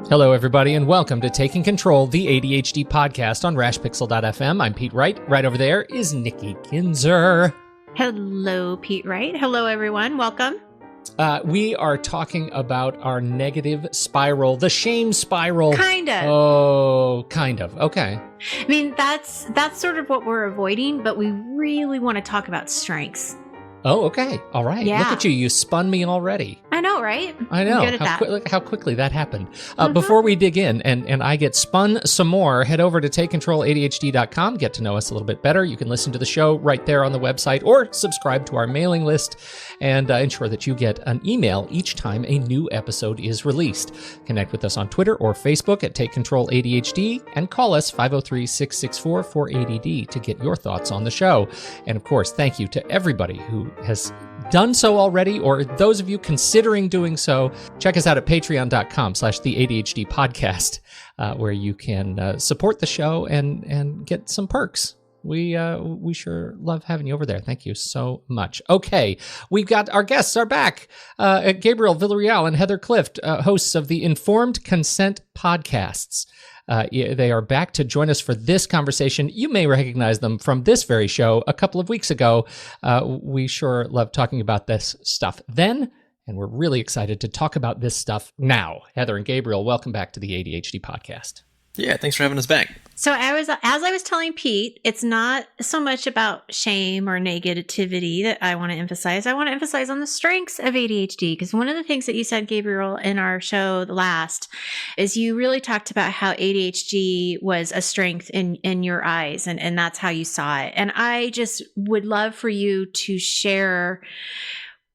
Hello, everybody, and welcome to Taking Control, the ADHD podcast on rashpixel.fm. I'm Pete Wright. Right over there is Nikki Kinzer. Hello, Pete Wright. Hello, everyone. Welcome. We are talking about our negative spiral, the shame spiral. Kind of. Oh, kind of. Okay. I mean, that's sort of what we're avoiding, but we really want to talk about strengths. Oh, okay. All right. Yeah. Look at you. You spun me already. I know, right? I know. I'm good at that. How quickly that happened. Before we dig in and I get spun some more, head over to takecontroladhd.com. Get to know us a little bit better. You can listen to the show right there on the website or subscribe to our mailing list and ensure that you get an email each time a new episode is released. Connect with us on Twitter or Facebook at Take Control ADHD and call us 503-664-4ADD to get your thoughts on the show. And of course, thank you to everybody who has done so already, or those of you considering doing so. Check us out at patreon.com/the ADHD podcast, where you can support the show and get some perks. We sure love having you over there. Thank you so much. Okay, we've got our guests are back. Gabriel, Villarreal, and Heather Clifft, hosts of the Informed Consent podcasts. They are back to join us for this conversation. You may recognize them from this very show a couple of weeks ago. We sure love talking about this stuff then, and we're really excited to talk about this stuff now. Heather and Gabriel, welcome back to the ADHD podcast. Yeah, thanks for having us back. So as I was telling Pete, it's not so much about shame or negativity that I want to emphasize. I want to emphasize on the strengths of ADHD, because one of the things that you said, Gabriel, in our show last is you really talked about how ADHD was a strength in your eyes, and that's how you saw it. And I just would love for you to share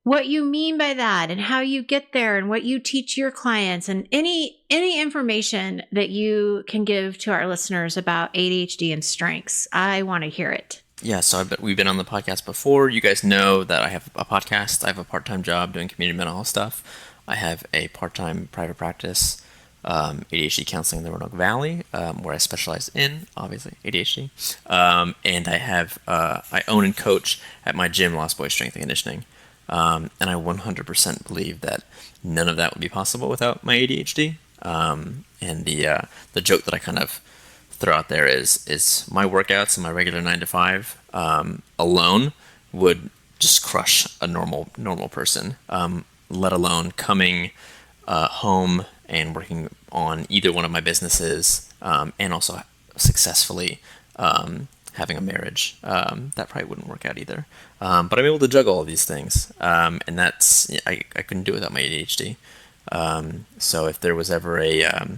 what you mean by that and how you get there and what you teach your clients and any information that you can give to our listeners about ADHD and strengths. I want to hear it. Yeah, so we've been on the podcast before. You guys know that I have a podcast. I have a part-time job doing community mental health stuff. I have a part-time private practice, ADHD counseling in the Roanoke Valley, where I specialize in, obviously, ADHD. And I own and coach at my gym, Lost Boys Strength and Conditioning. And I 100% believe that none of that would be possible without my ADHD. And the joke that I kind of throw out there is my workouts and my regular 9 to 5 alone would just crush a normal person. Let alone coming home and working on either one of my businesses, and also successfully having a marriage. That probably wouldn't work out either. But I'm able to juggle all these things. And that's, I couldn't do it without my ADHD. So if there was ever a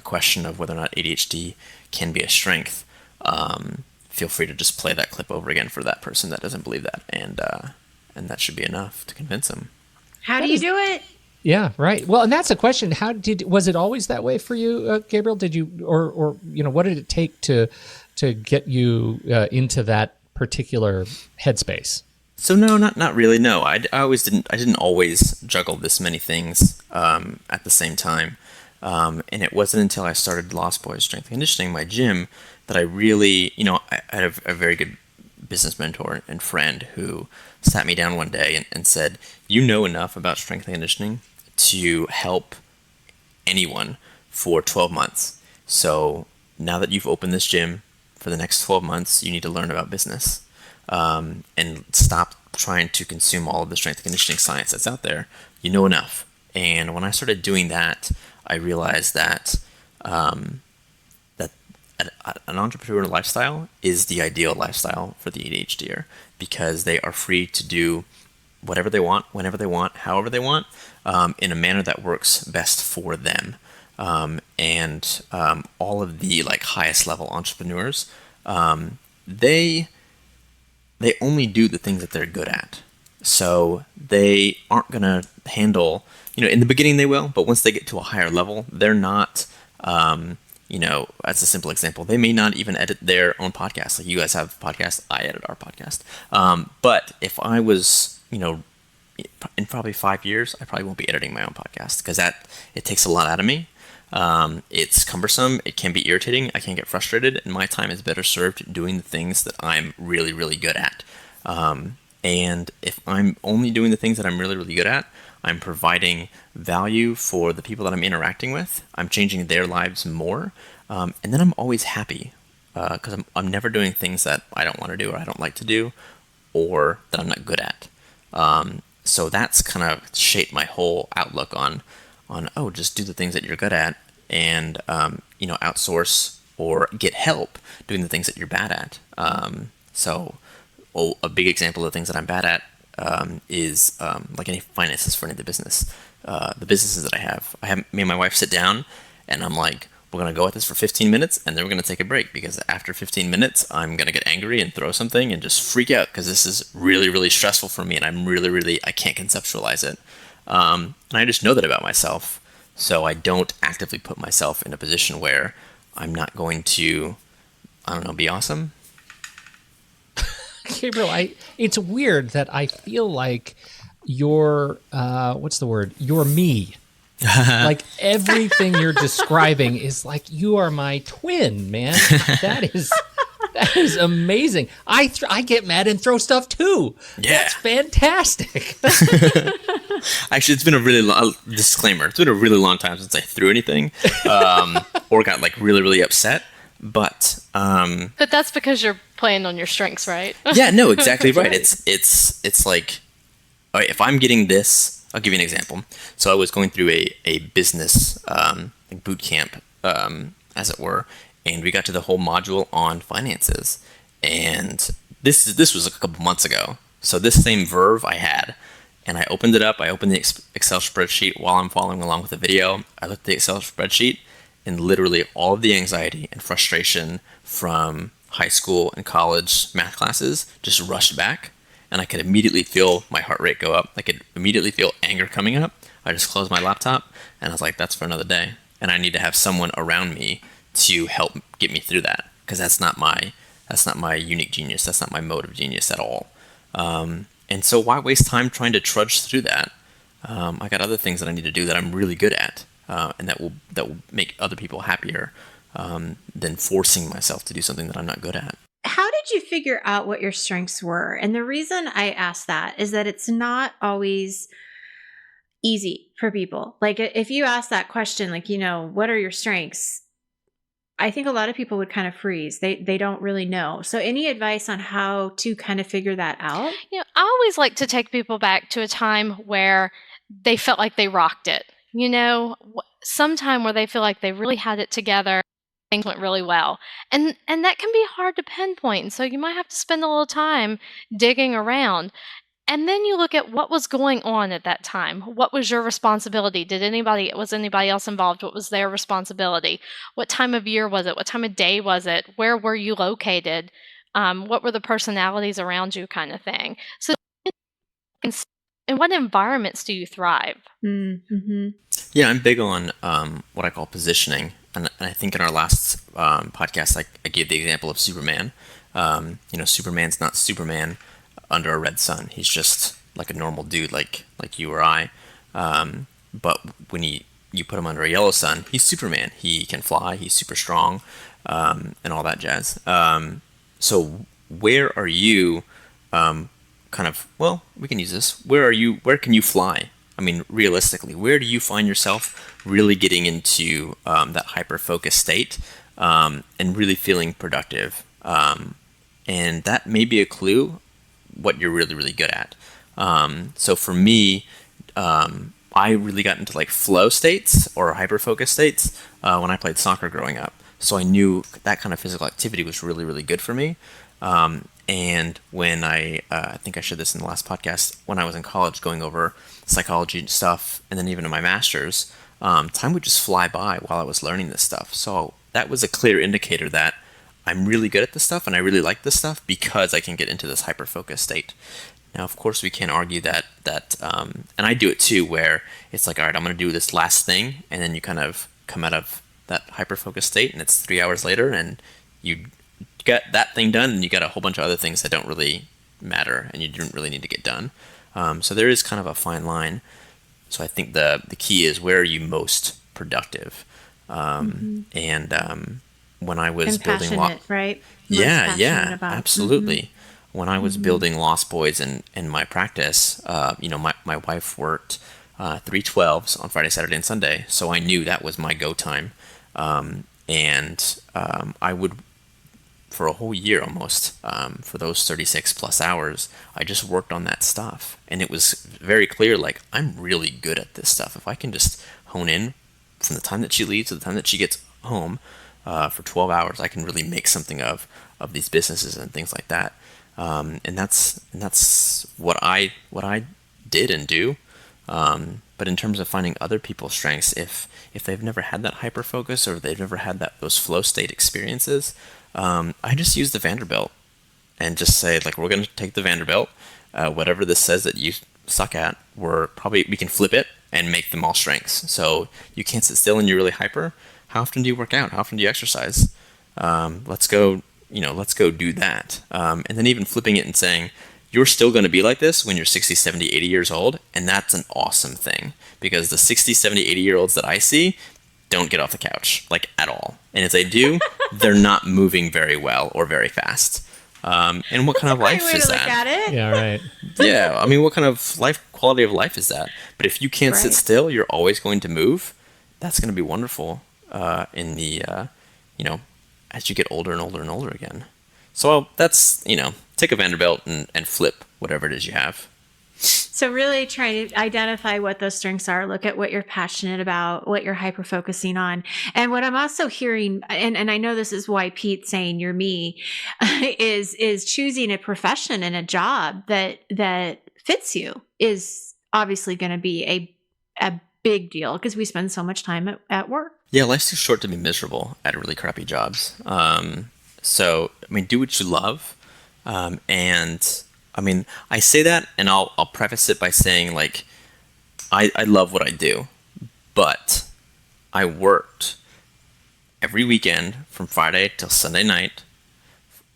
question of whether or not ADHD can be a strength, feel free to just play that clip over again for that person that doesn't believe that. And that should be enough to convince them. How do you do it? Yeah, right. Well, and that's a question. Was it always that way for you, Gabriel? Did you, or what did it take to get you into that particular headspace? So no, not really. No, I didn't always juggle this many things at the same time. And it wasn't until I started Lost Boys Strength and Conditioning, my gym, that I really, I had a very good business mentor and friend who sat me down one day and said, you know enough about strength and conditioning to help anyone for 12 months. So now that you've opened this gym, for the next 12 months, you need to learn about business and stop trying to consume all of the strength and conditioning science that's out there. You know enough. And when I started doing that, I realized that that an entrepreneur lifestyle is the ideal lifestyle for the ADHDer, because they are free to do whatever they want, whenever they want, however they want, in a manner that works best for them. And all of the highest level entrepreneurs, they only do the things that they're good at. So they aren't gonna handle, in the beginning they will, but once they get to a higher level, they're not, as a simple example, they may not even edit their own podcast. Like you guys have podcasts, I edit our podcast. But if I was, in probably 5 years, I probably won't be editing my own podcast, because it takes a lot out of me. It's cumbersome. It can be irritating. I can get frustrated, and my time is better served doing the things that I'm really, really good at. And if I'm only doing the things that I'm really, really good at, I'm providing value for the people that I'm interacting with. I'm changing their lives more. And then I'm always happy because I'm never doing things that I don't want to do or I don't like to do or that I'm not good at. So that's kind of shaped my whole outlook on just do the things that you're good at and, outsource or get help doing the things that you're bad at. A big example of the things that I'm bad at is like any finances for any of the businesses that I have. Me and my wife sit down and I'm like, we're going to go at this for 15 minutes and then we're going to take a break because after 15 minutes, I'm going to get angry and throw something and just freak out because this is really, really stressful for me and I can't conceptualize it. And I just know that about myself. So I don't actively put myself in a position where I'm not going to, be awesome. Gabriel, it's weird that I feel like you're, what's the word? You're me. Like everything you're describing is like you are my twin, man. That is amazing. I get mad and throw stuff too. Yeah, that's fantastic. Actually, it's been a really long disclaimer. It's been a really long time since I threw anything, or got like really, really upset. But that's because you're playing on your strengths, right? Yeah, no, exactly right. It's like, all right, if I'm getting this. I'll give you an example. So I was going through a business like boot camp, as it were, and we got to the whole module on finances. And this was a couple months ago. So this same verve I had, and I opened it up. I opened the Excel spreadsheet while I'm following along with the video. I looked at the Excel spreadsheet, and literally all of the anxiety and frustration from high school and college math classes just rushed back. And I could immediately feel my heart rate go up. I could immediately feel anger coming up. I just closed my laptop and I was like, that's for another day. And I need to have someone around me to help get me through that. Because that's not my unique genius. That's not my mode of genius at all. And so why waste time trying to trudge through that? I got other things that I need to do that I'm really good at. And that will make other people happier than forcing myself to do something that I'm not good at. How did you figure out what your strengths were? And the reason I ask that is that it's not always easy for people. Like if you ask that question, like, what are your strengths? I think a lot of people would kind of freeze. They don't really know. So any advice on how to kind of figure that out? I always like to take people back to a time where they felt like they rocked it. Sometime where they feel like they really had it together. Things went really well. And that can be hard to pinpoint. So you might have to spend a little time digging around. And then you look at what was going on at that time. What was your responsibility? Was anybody else involved? What was their responsibility? What time of year was it? What time of day was it? Where were you located? What were the personalities around you, kind of thing. So in what environments do you thrive? Mm-hmm. Yeah, I'm big on what I call positioning. And I think in our last podcast, I gave the example of Superman. Superman's not Superman under a red sun. He's just like a normal dude, like you or I. But when you put him under a yellow sun, he's Superman. He can fly. He's super strong, and all that jazz. So where are you? We can use this. Where are you? Where can you fly? I mean, realistically, where do you find yourself really getting into that hyper-focused state and really feeling productive? And that may be a clue what you're really, really good at. So for me, I really got into like flow states or hyper-focused states when I played soccer growing up. So I knew that kind of physical activity was really, really good for me. And when I think I shared this in the last podcast, when I was in college going over psychology and stuff, and then even in my master's, time would just fly by while I was learning this stuff. So that was a clear indicator that I'm really good at this stuff and I really like this stuff because I can get into this hyper-focused state. Now, of course, we can't argue that and I do it too, where it's like, all right, I'm going to do this last thing, and then you kind of come out of that hyper-focused state, and it's 3 hours later, and you got that thing done, and you got a whole bunch of other things that don't really matter, and you didn't really need to get done. So there is kind of a fine line. So I think the key is, where are you most productive? And when I was building right? yeah, absolutely. when I was building Lost Boys in my practice, my wife worked 3 12s on Friday, Saturday, and Sunday, so I knew that was my go time. I would, for a whole year almost, for those 36 plus hours, I just worked on that stuff. And it was very clear, like, I'm really good at this stuff. If I can just hone in from the time that she leaves to the time that she gets home for 12 hours, I can really make something of these businesses and things like that. And that's what I did and do. But in terms of finding other people's strengths, if they've never had that hyper focus or they've never had those flow state experiences, I just use the Vanderbilt and just say, like, we're going to take the Vanderbilt, whatever this says that you suck at, we can flip it and make them all strengths. So you can't sit still and you're really hyper. How often do you work out? How often do you exercise? Let's go do that. And then even flipping it and saying, you're still going to be like this when you're 60, 70, 80 years old. And that's an awesome thing, because the 60, 70, 80-year-olds that I see don't get off the couch, like, at all. And if they do, they're not moving very well or very fast. And what kind of life is that? Look at it. Yeah, right. Yeah, I mean, what kind of quality of life is that? But if you can't sit still, you're always going to move. That's going to be wonderful as you get older and older and older again. So that's, take a Vanderbilt and flip whatever it is you have. So really try to identify what those strengths are, look at what you're passionate about, what you're hyper-focusing on. And what I'm also hearing, and I know this is why Pete's saying you're me, is choosing a profession and a job that fits you is obviously going to be a big deal, because we spend so much time at work. Yeah, life's too short to be miserable at really crappy jobs. So, I mean, do what you love. And I mean, I say that, and I'll preface it by saying, like, I love what I do, but I worked every weekend from Friday till Sunday night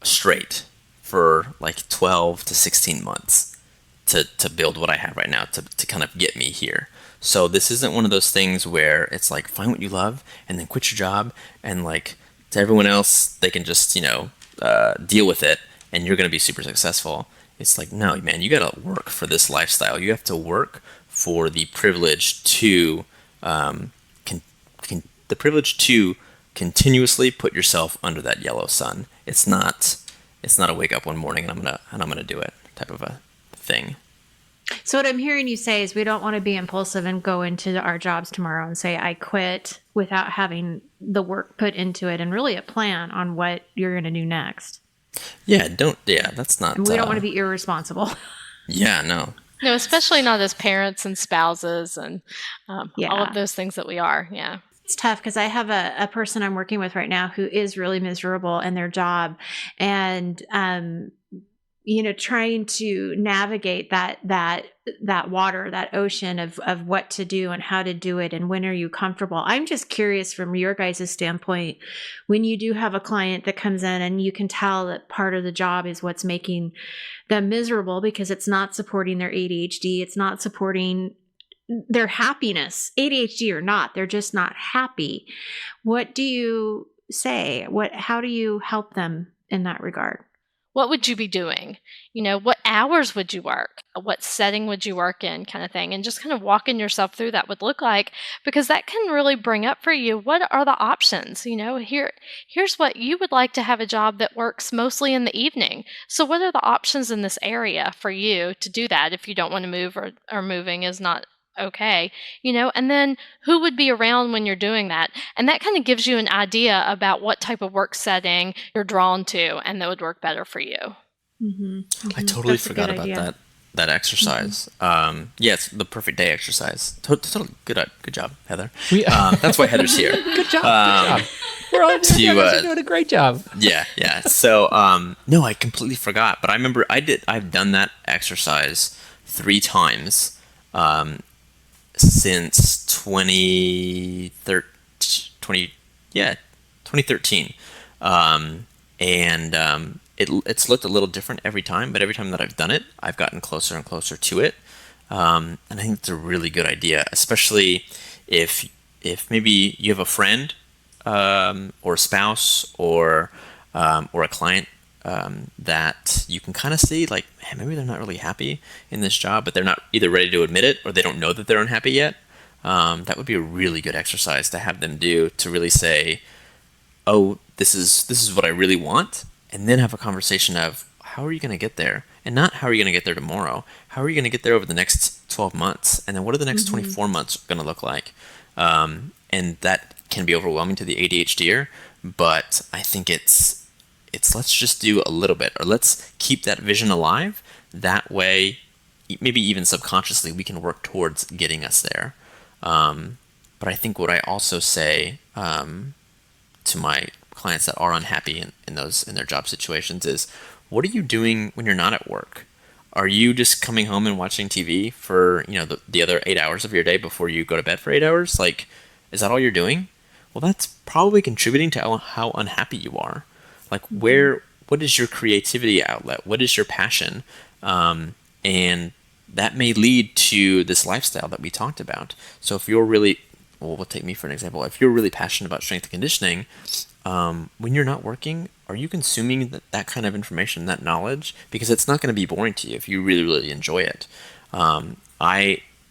straight for like 12 to 16 months to build what I have right now, to kind of get me here. So this isn't one of those things where it's like, find what you love and then quit your job, and like, to everyone else, they can just, deal with it and you're going to be super successful. It's like, no, man, you got to work for this lifestyle. You have to work for the privilege to continuously put yourself under that yellow sun. It's not a wake up one morning and I'm gonna do it type of a thing. So what I'm hearing you say is we don't want to be impulsive and go into our jobs tomorrow and say, I quit, without having the work put into it and really a plan on what you're going to do next. Yeah, that's not... And we don't want to be irresponsible. Yeah, no. No, especially not as parents and spouses and all of those things that we are, yeah. It's tough because I have a person I'm working with right now who is really miserable in their job, and trying to navigate that water, that ocean of what to do and how to do it and when are you comfortable. I'm just curious from your guys' standpoint, when you do have a client that comes in and you can tell that part of the job is what's making them miserable because it's not supporting their ADHD, it's not supporting their happiness, ADHD or not, they're just not happy. What do you say? How do you help them in that regard? What would you be doing? What hours would you work? What setting would you work in, kind of thing? And just kind of walking yourself through that would look like, because that can really bring up for you, what are the options? Here's what you would like to have, a job that works mostly in the evening. So what are the options in this area for you to do that if you don't want to move, or moving is not okay, and then who would be around when you're doing that? And that kind of gives you an idea about what type of work setting you're drawn to and that would work better for you. Mm-hmm. Mm-hmm. I totally forgot about that exercise. Mm-hmm. It's the perfect day exercise. Totally good job, Heather. That's why Heather's here. Good job. We're all doing a great job. Yeah. So no, I completely forgot, but I remember I've done that exercise 3 times since 2013. It's looked a little different every time, but every time that I've done it, I've gotten closer and closer to it. And I think it's a really good idea, especially if maybe you have a friend or a spouse or a client that you can kind of see, like, man, maybe they're not really happy in this job, but they're not either ready to admit it or they don't know that they're unhappy yet. That would be a really good exercise to have them do, to really say, oh, this is what I really want, and then have a conversation of how are you going to get there, and not how are you going to get there tomorrow. How are you going to get there over the next 12 months, and then what are the next 24 months going to look like? And that can be overwhelming to the ADHDer, but I think it's let's just do a little bit, or let's keep that vision alive. That way, maybe even subconsciously, we can work towards getting us there. But I think what I also say to my clients that are unhappy in their job situations is, what are you doing when you're not at work? Are you just coming home and watching TV for the other 8 hours of your day before you go to bed for 8 hours? Like, is that all you're doing? Well, that's probably contributing to how unhappy you are. Like, what is your creativity outlet? What is your passion? And that may lead to this lifestyle that we talked about. So if you're really, well, we'll take me for an example. If you're really passionate about strength and conditioning, when you're not working, are you consuming that kind of information, that knowledge? Because it's not going to be boring to you if you really, really enjoy it.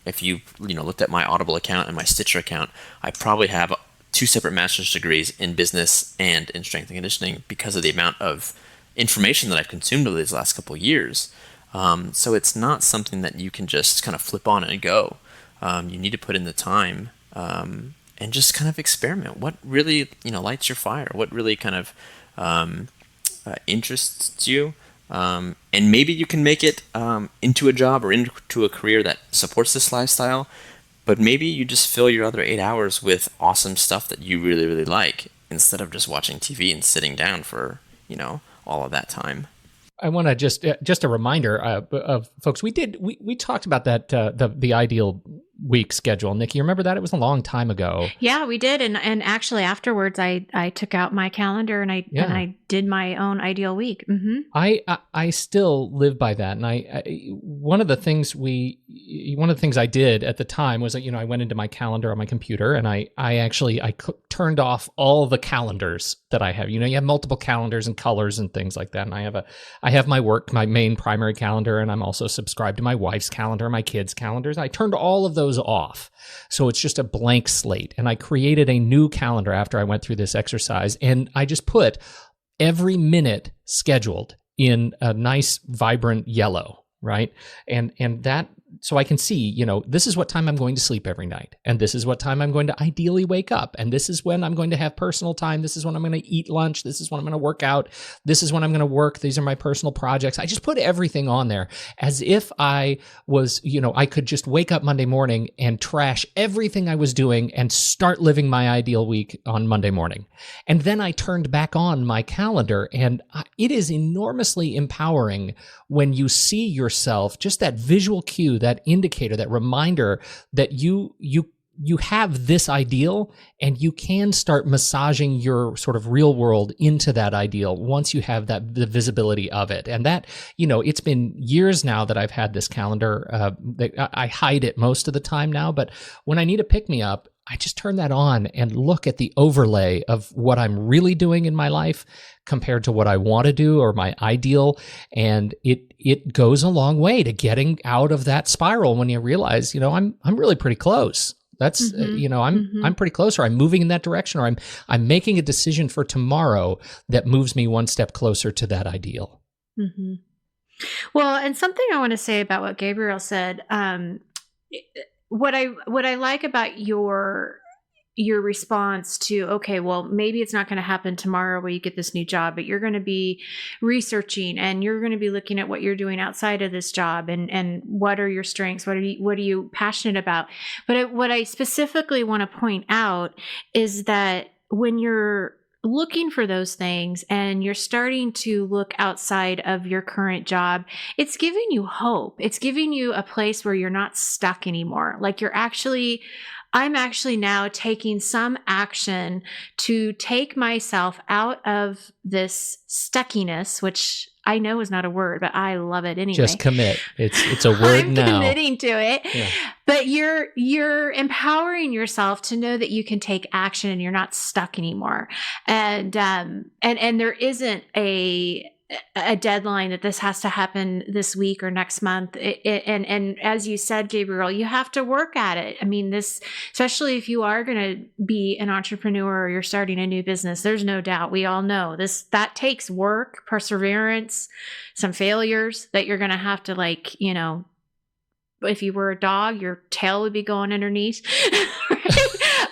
If you looked at my Audible account and my Stitcher account, I probably have 2 separate master's degrees in business and in strength and conditioning because of the amount of information that I've consumed over these last couple of years. So it's not something that you can just kind of flip on and go. You need to put in the time and just kind of experiment. What really lights your fire? What really kind of interests you? And maybe you can make it into a job or into a career that supports this lifestyle. But maybe you just fill your other 8 hours with awesome stuff that you really, really like, instead of just watching TV and sitting down for, all of that time. I want to just a reminder of folks. We talked about that the ideal week schedule. Nikki, you remember that? It was a long time ago. Yeah, we did, and actually afterwards, I took out my calendar and I did my own ideal week. Mm-hmm. I still live by that, and one of the things I did at the time was that I went into my calendar on my computer and I turned off all the calendars that I have. You have multiple calendars and colors and things like that, and I have my main primary calendar, and I'm also subscribed to my wife's calendar, my kids' calendars. I turned all of those off. So it's just a blank slate. And I created a new calendar after I went through this exercise. And I just put every minute scheduled in a nice, vibrant yellow, right? And that, so I can see, this is what time I'm going to sleep every night. And this is what time I'm going to ideally wake up. And this is when I'm going to have personal time. This is when I'm going to eat lunch. This is when I'm going to work out. This is when I'm going to work. These are my personal projects. I just put everything on there as if I was, I could just wake up Monday morning and trash everything I was doing and start living my ideal week on Monday morning. And then I turned back on my calendar, and it is enormously empowering when you see yourself, just that visual cue, that indicator, that reminder that you have this ideal, and you can start massaging your sort of real world into that ideal once you have the visibility of it. And that, it's been years now that I've had this calendar. I hide it most of the time now, but when I need a pick-me-up, I just turn that on and look at the overlay of what I'm really doing in my life compared to what I want to do or my ideal. And it goes a long way to getting out of that spiral when you realize, I'm really pretty close. That's, I'm pretty close, or I'm moving in that direction, or I'm making a decision for tomorrow that moves me one step closer to that ideal. Mm-hmm. Well, and something I want to say about what Gabriel said, what I like about your response to, okay, well, maybe it's not going to happen tomorrow where you get this new job, but you're going to be researching and you're going to be looking at what you're doing outside of this job and what are your strengths? What are you passionate about? But what I specifically want to point out is that when you're looking for those things and you're starting to look outside of your current job, it's giving you hope. It's giving you a place where you're not stuck anymore. Like I'm actually now taking some action to take myself out of this stuckiness, which I know is not a word, but I love it anyway. Just commit. It's a word I'm now. I'm committing to it. Yeah. But you're empowering yourself to know that you can take action and you're not stuck anymore. And there isn't a deadline that this has to happen this week or next month. And as you said, Gabriel, you have to work at it. I mean, this, especially if you are going to be an entrepreneur or you're starting a new business, there's no doubt. We all know this, that takes work, perseverance, some failures that you're going to have to, like, you know, if you were a dog, your tail would be going underneath.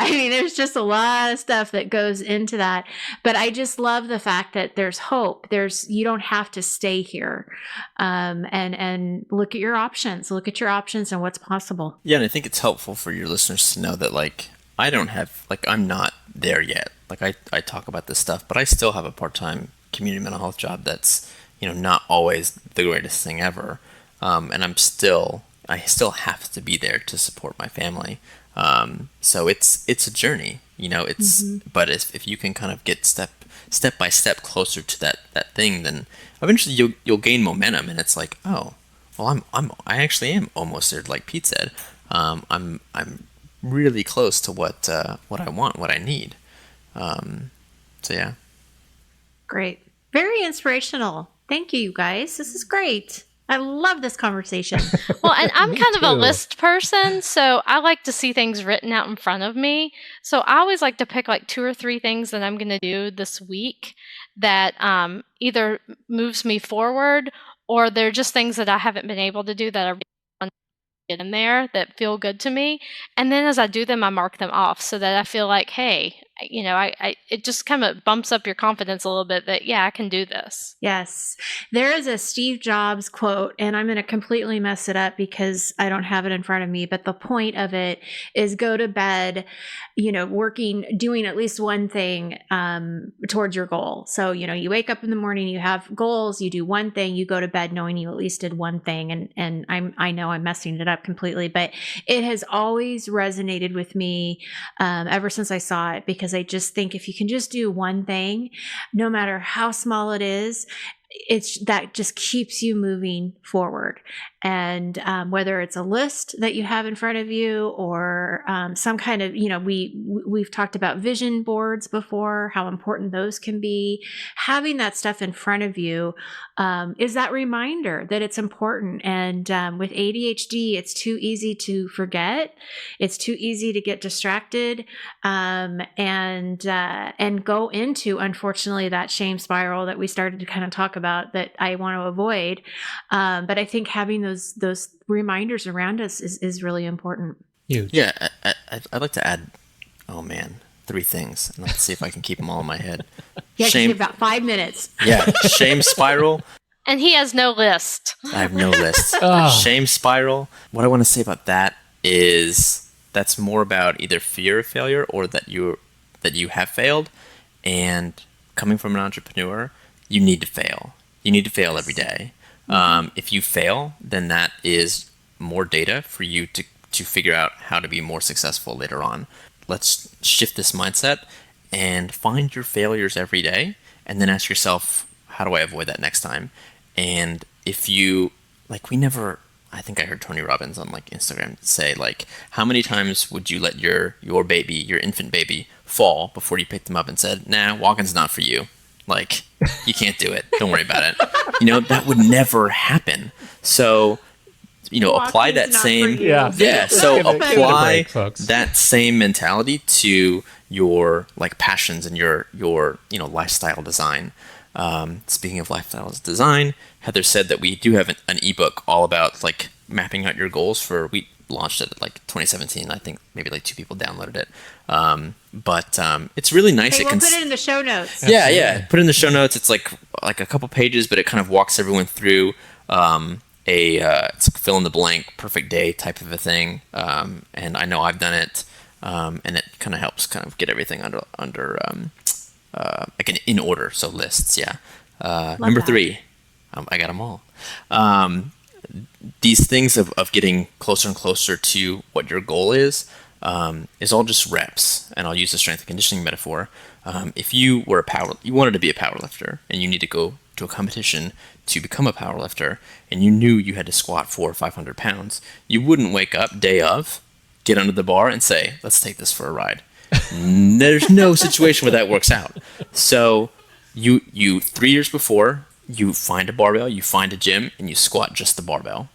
I mean, there's just a lot of stuff that goes into that. But I just love the fact that there's hope. You don't have to stay here. And look at your options. Look at your options and what's possible. Yeah, and I think it's helpful for your listeners to know that, like, I'm not there yet. Like, I talk about this stuff, but I still have a part-time community mental health job that's, you know, not always the greatest thing ever. And I still have to be there to support my family. So it's a journey, you know, but if you can kind of get step by step closer to that thing, then eventually you'll gain momentum, and it's like, oh, well, I actually am almost there. Like Pete said, I'm really close to what I want, what I need. So yeah. Great. Very inspirational. Thank you, guys. This is great. I love this conversation. Well, and I'm kind of a list person, so I like to see things written out in front of me. So I always like to pick like 2 or 3 things that I'm going to do this week that either moves me forward, or they're just things that I haven't been able to do that I really want to get in there that feel good to me. And then as I do them, I mark them off so that I feel like, hey, you know, it just kind of bumps up your confidence a little bit that, yeah, I can do this. Yes. There is a Steve Jobs quote, and I'm going to completely mess it up because I don't have it in front of me. But the point of it is go to bed, you know, doing at least one thing towards your goal. So, you know, you wake up in the morning, you have goals, you do one thing, you go to bed knowing you at least did one thing. And I know I'm messing it up completely, but it has always resonated with me ever since I saw it, because I just think if you can just do one thing, no matter how small it is, that just keeps you moving forward. And whether it's a list that you have in front of you, or some kind of, you know, we've talked about vision boards before, how important those can be. Having that stuff in front of you is that reminder that it's important. And with ADHD, it's too easy to forget. It's too easy to get distracted and go into, unfortunately, that shame spiral that we started to kind of talk about that I want to avoid. But I think having those reminders around us is really important. Huge. Yeah, I'd like to add, 3 things, and let's see if I can keep them all in my head. Yeah, shame, about 5 minutes. Yeah, shame spiral. And he has no list. I have no list. Shame spiral. What I want to say about that is that's more about either fear of failure or that you have failed. And coming from an entrepreneur, you need to fail. You need to fail every day. If you fail, then that is more data for you to figure out how to be more successful later on. Let's shift this mindset and find your failures every day, and then ask yourself, how do I avoid that next time? And if you, I think I heard Tony Robbins on Instagram say, how many times would you let your baby, your infant baby, fall before you picked them up and said, nah, walking's not for you. You can't do it. Don't worry about it. That would never happen. So, apply that same, So apply that same mentality to your passions and your lifestyle design. Speaking of lifestyle design, Heather said that we do have an ebook all about mapping out your goals we launched it at 2017. I think maybe 2 people downloaded it. But it's really nice. Hey, we'll put it in the show notes. Yeah. Put it in the show notes. It's like a couple pages, but it kind of walks everyone through it's fill in the blank, perfect day type of a thing. And I know I've done it. And it kind of helps get everything under in order. So lists. Yeah. Number 3, I got them all. These things of getting closer and closer to what your goal is all just reps. And I'll use the strength and conditioning metaphor. If you were you wanted to be a powerlifter, and you need to go to a competition to become a powerlifter, and you knew you had to squat 400 or 500 pounds, you wouldn't wake up day of, get under the bar, and say, let's take this for a ride. There's no situation where that works out. So you 3 years before, you find a barbell, you find a gym, and you squat just the barbell.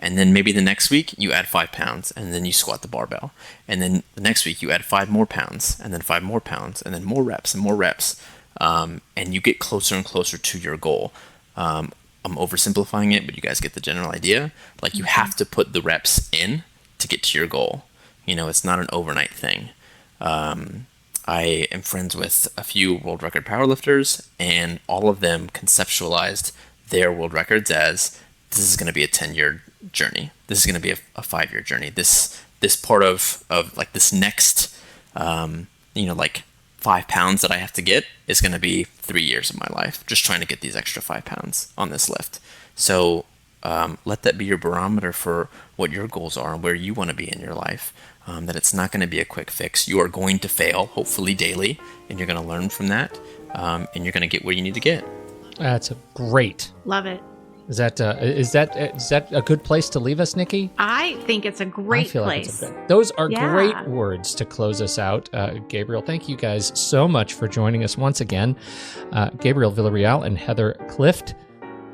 And then maybe the next week you add 5 pounds, and then you squat the barbell. And then the next week you add 5 more pounds, and then 5 more pounds, and then more reps and more reps. And you get closer and closer to your goal. I'm oversimplifying it, but you guys get the general idea. Like, you have to put the reps in to get to your goal. You know, it's not an overnight thing. I am friends with a few world record powerlifters, and all of them conceptualized their world records as, this is going to be a 10-year journey. This is going to be a 5-year journey. This part of like this next, like 5 pounds that I have to get is going to be 3 years of my life, just trying to get these extra 5 pounds on this lift. So let that be your barometer for what your goals are and where you want to be in your life. That it's not going to be a quick fix. You are going to fail, hopefully daily, and you're going to learn from that, and you're going to get where you need to get. That's a great. Love it. Is that a good place to leave us, Nikki? I think it's a great place. Those are great words to close us out. Gabriel, thank you guys so much for joining us once again. Gabriel Villarreal and Heather Clifft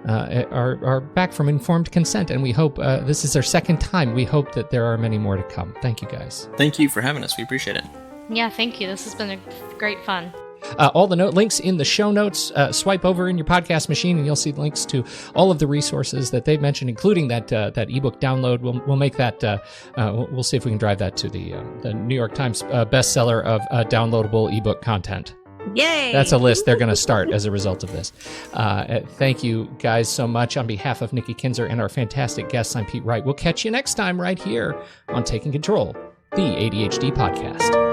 are back from Informed Consent, and we hope this is their second time. We hope that there are many more to come. Thank you, guys. Thank you for having us. We appreciate it. Yeah, thank you. This has been a great fun. All the links in the show notes. Swipe over in your podcast machine, and you'll see links to all of the resources that they've mentioned, including that ebook download. We'll make that. We'll see if we can drive that to the New York Times bestseller of downloadable ebook content. Yay! That's a list they're going to start as a result of this. Thank you guys so much. On behalf of Nikki Kinzer and our fantastic guests, I'm Pete Wright. We'll catch you next time right here on Taking Control, the ADHD podcast.